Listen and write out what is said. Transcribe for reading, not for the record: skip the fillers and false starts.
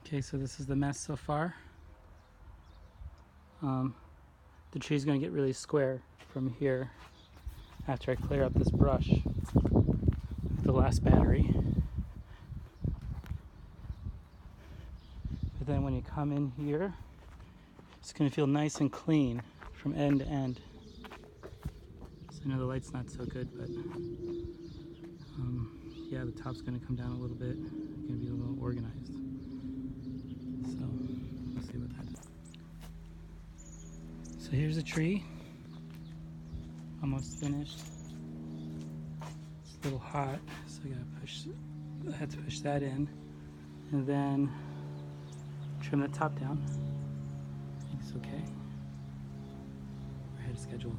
Okay, so this is the mess so far. The tree's going to get really square from here after I clear up this brush with the last battery. But then when you come in here, it's going to feel nice and clean from end to end. So I know the light's not so good, but yeah, the top's going to come down a little bit. It's going to be a little organized. So we'll see what that is. So here's the tree, almost finished. It's a little hot, so I had to push that in, and then trim the top down. I think it's okay. We're ahead of schedule.